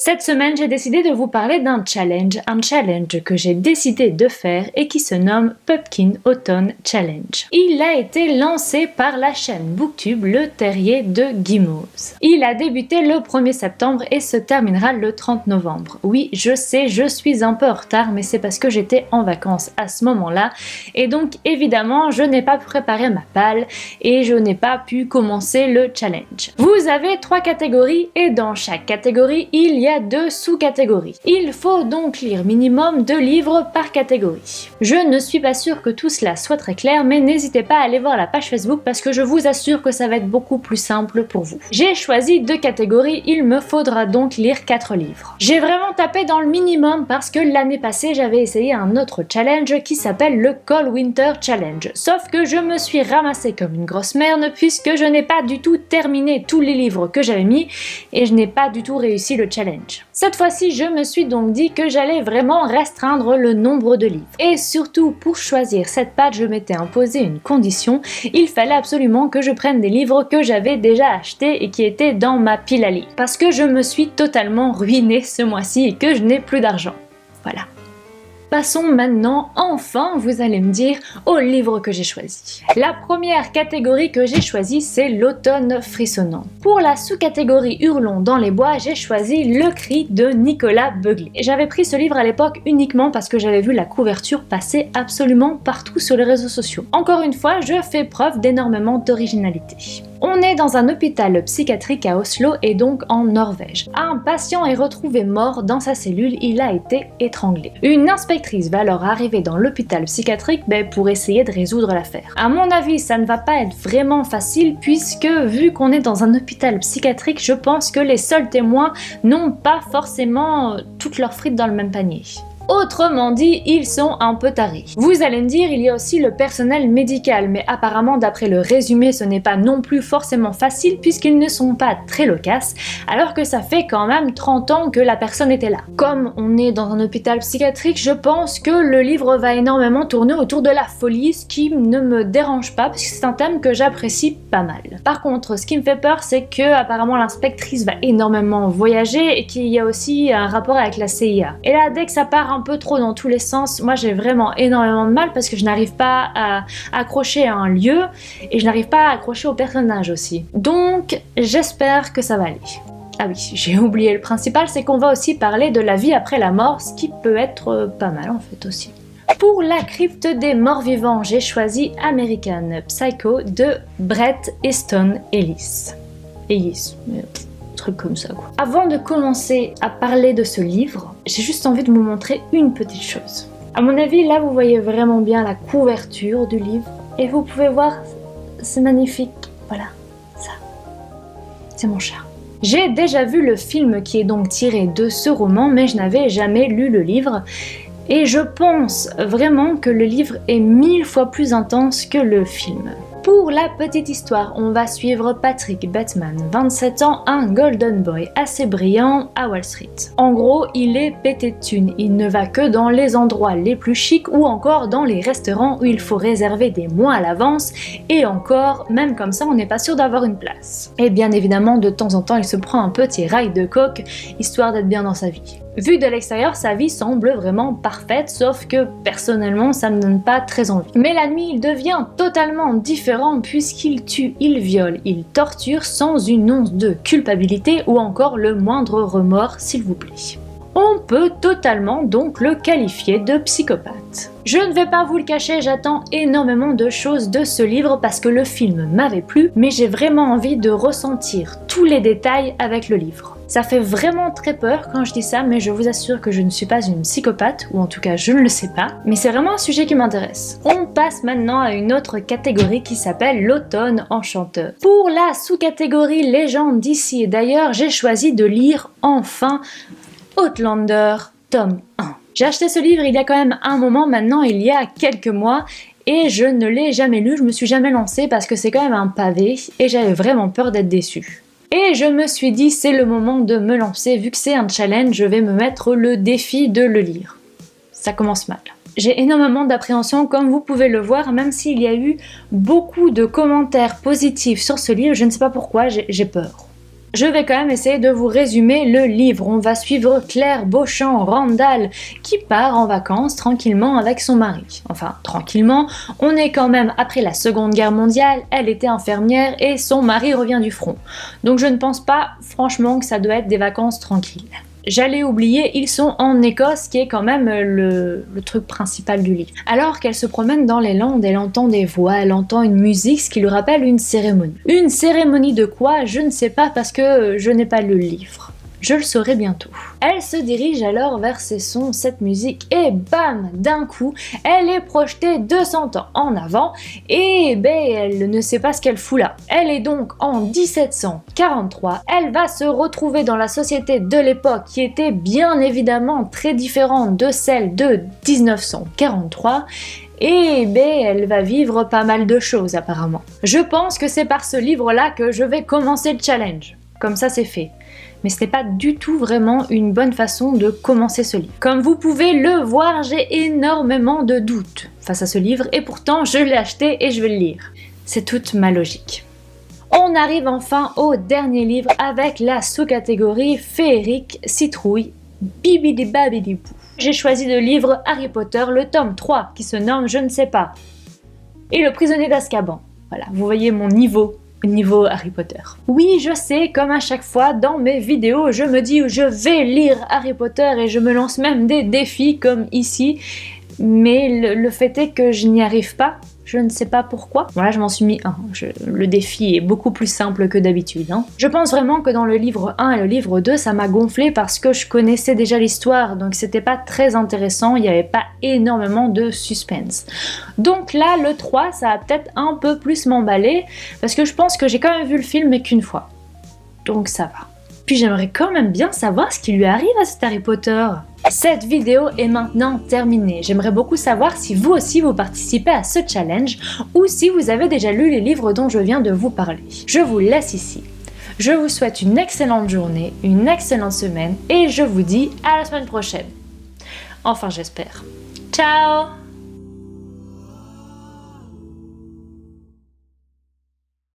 Cette semaine, j'ai décidé de vous parler d'un challenge, un challenge que j'ai décidé de faire et qui se nomme Pumpkin Autumn Challenge. Il a été lancé par la chaîne Booktube Le Terrier de Guimauze. Il a débuté le 1er septembre et se terminera le 30 novembre. Oui, je sais, je suis un peu en retard, mais c'est parce que j'étais en vacances à ce moment-là et donc évidemment, je n'ai pas préparé ma palle et je n'ai pas pu commencer le challenge. Vous avez 3 catégories et dans chaque catégorie, il y a 2 sous-catégories. Il faut donc lire minimum 2 livres par catégorie. Je ne suis pas sûre que tout cela soit très clair, mais n'hésitez pas à aller voir la page Facebook parce que je vous assure que ça va être beaucoup plus simple pour vous. J'ai choisi 2 catégories, il me faudra donc lire 4 livres. J'ai vraiment tapé dans le minimum parce que l'année passée, j'avais essayé un autre challenge qui s'appelle le Cold Winter Challenge. Sauf que je me suis ramassée comme une grosse merde puisque je n'ai pas du tout terminé tous les livres que j'avais mis et je n'ai pas du tout réussi le challenge. Cette fois-ci, je me suis donc dit que j'allais vraiment restreindre le nombre de livres. Et surtout, pour choisir cette page, je m'étais imposé une condition. Il fallait absolument que je prenne des livres que j'avais déjà achetés et qui étaient dans ma pile à lire. Parce que je me suis totalement ruinée ce mois-ci et que je n'ai plus d'argent. Voilà. Passons maintenant, enfin, vous allez me dire, au livre que j'ai choisi. La première catégorie que j'ai choisie, c'est l'automne frissonnant. Pour la sous-catégorie Hurlons dans les bois, j'ai choisi Le Cri de Nicolas Beuglet. J'avais pris ce livre à l'époque uniquement parce que j'avais vu la couverture passer absolument partout sur les réseaux sociaux. Encore une fois, je fais preuve d'énormément d'originalité. On est dans un hôpital psychiatrique à Oslo et donc en Norvège. Un patient est retrouvé mort dans sa cellule, il a été étranglé. Une inspectrice va alors arriver dans l'hôpital psychiatrique pour essayer de résoudre l'affaire. À mon avis, ça ne va pas être vraiment facile puisque vu qu'on est dans un hôpital psychiatrique, je pense que les seuls témoins n'ont pas forcément toutes leurs frites dans le même panier. Autrement dit, ils sont un peu tarés. Vous allez me dire, il y a aussi le personnel médical, mais apparemment d'après le résumé, ce n'est pas non plus forcément facile puisqu'ils ne sont pas très loquaces, alors que ça fait quand même 30 ans que la personne était là. Comme on est dans un hôpital psychiatrique, je pense que le livre va énormément tourner autour de la folie, ce qui ne me dérange pas parce que c'est un thème que j'apprécie pas mal. Par contre, ce qui me fait peur, c'est que apparemment l'inspectrice va énormément voyager et qu'il y a aussi un rapport avec la CIA. Et là, dès que ça part un peu trop dans tous les sens, moi j'ai vraiment énormément de mal parce que je n'arrive pas à accrocher à un lieu et je n'arrive pas à accrocher au personnage aussi. Donc j'espère que ça va aller. Ah oui, j'ai oublié le principal, c'est qu'on va aussi parler de la vie après la mort, ce qui peut être pas mal en fait aussi. Pour la crypte des morts vivants, j'ai choisi American Psycho de Bret Easton Ellis. Truc comme ça quoi. Avant de commencer à parler de ce livre, j'ai juste envie de vous montrer une petite chose. À mon avis, là vous voyez vraiment bien la couverture du livre et vous pouvez voir, c'est magnifique. Voilà, ça, c'est mon chat. J'ai déjà vu le film qui est donc tiré de ce roman, mais je n'avais jamais lu le livre. Et je pense vraiment que le livre est 1000 fois plus intense que le film. Pour la petite histoire, on va suivre Patrick Bateman, 27 ans, un golden boy assez brillant à Wall Street. En gros, il est pété de thunes, il ne va que dans les endroits les plus chics ou encore dans les restaurants où il faut réserver des mois à l'avance et encore, même comme ça, on n'est pas sûr d'avoir une place. Et bien évidemment, de temps en temps, il se prend un petit rail de coke, histoire d'être bien dans sa vie. Vu de l'extérieur, sa vie semble vraiment parfaite, sauf que personnellement, ça me donne pas très envie. Mais la nuit, il devient totalement différent puisqu'il tue, il viole, il torture sans une once de culpabilité ou encore le moindre remords, s'il vous plaît. On peut totalement donc le qualifier de psychopathe. Je ne vais pas vous le cacher, j'attends énormément de choses de ce livre parce que le film m'avait plu, mais j'ai vraiment envie de ressentir tous les détails avec le livre. Ça fait vraiment très peur quand je dis ça, mais je vous assure que je ne suis pas une psychopathe, ou en tout cas je ne le sais pas, mais c'est vraiment un sujet qui m'intéresse. On passe maintenant à une autre catégorie qui s'appelle l'automne enchanteur. Pour la sous-catégorie légende d'ici et d'ailleurs, j'ai choisi de lire enfin Outlander, tome 1. J'ai acheté ce livre il y a quand même un moment maintenant, il y a quelques mois, et je ne l'ai jamais lu, je me suis jamais lancée parce que c'est quand même un pavé, et j'avais vraiment peur d'être déçue. Et je me suis dit, c'est le moment de me lancer, vu que c'est un challenge, je vais me mettre le défi de le lire. Ça commence mal. J'ai énormément d'appréhension, comme vous pouvez le voir, même s'il y a eu beaucoup de commentaires positifs sur ce livre, je ne sais pas pourquoi, j'ai peur. Je vais quand même essayer de vous résumer le livre. On va suivre Claire Beauchamp Randall qui part en vacances tranquillement avec son mari. Enfin, tranquillement, on est quand même après la Seconde Guerre mondiale, elle était infirmière et son mari revient du front. Donc je ne pense pas franchement que ça doit être des vacances tranquilles. J'allais oublier, ils sont en Écosse, qui est quand même le truc principal du livre. Alors qu'elle se promène dans les Landes, elle entend des voix, elle entend une musique, ce qui lui rappelle une cérémonie. Une cérémonie de quoi? Je ne sais pas parce que je n'ai pas lu le livre. Je le saurai bientôt. Elle se dirige alors vers ces sons, cette musique, et bam, d'un coup, elle est projetée 200 ans en avant, et elle ne sait pas ce qu'elle fout là. Elle est donc en 1743, elle va se retrouver dans la société de l'époque qui était bien évidemment très différente de celle de 1943, et elle va vivre pas mal de choses apparemment. Je pense que c'est par ce livre-là que je vais commencer le challenge. Comme ça c'est fait. Mais ce n'est pas du tout vraiment une bonne façon de commencer ce livre. Comme vous pouvez le voir, j'ai énormément de doutes face à ce livre et pourtant je l'ai acheté et je vais le lire. C'est toute ma logique. On arrive enfin au dernier livre avec la sous-catégorie féerique, citrouille, bibidi-babidi-bou. J'ai choisi le livre Harry Potter, le tome 3 qui se nomme Je ne sais pas et le prisonnier d'Azkaban. Voilà, vous voyez mon niveau Harry Potter. Oui, je sais, comme à chaque fois dans mes vidéos, je me dis je vais lire Harry Potter et je me lance même des défis comme ici, mais le fait est que je n'y arrive pas. Je ne sais pas pourquoi. Voilà, je m'en suis mis un. Le défi est beaucoup plus simple que d'habitude. Je pense vraiment que dans le livre 1 et le livre 2, ça m'a gonflé parce que je connaissais déjà l'histoire, donc c'était pas très intéressant, il n'y avait pas énormément de suspense. Donc là, le 3, ça va peut-être un peu plus m'emballer, parce que je pense que j'ai quand même vu le film, mais qu'une fois. Donc ça va. Puis j'aimerais quand même bien savoir ce qui lui arrive à cet Harry Potter. Cette vidéo est maintenant terminée. J'aimerais beaucoup savoir si vous aussi vous participez à ce challenge ou si vous avez déjà lu les livres dont je viens de vous parler. Je vous laisse ici. Je vous souhaite une excellente journée, une excellente semaine et je vous dis à la semaine prochaine. Enfin j'espère. Ciao!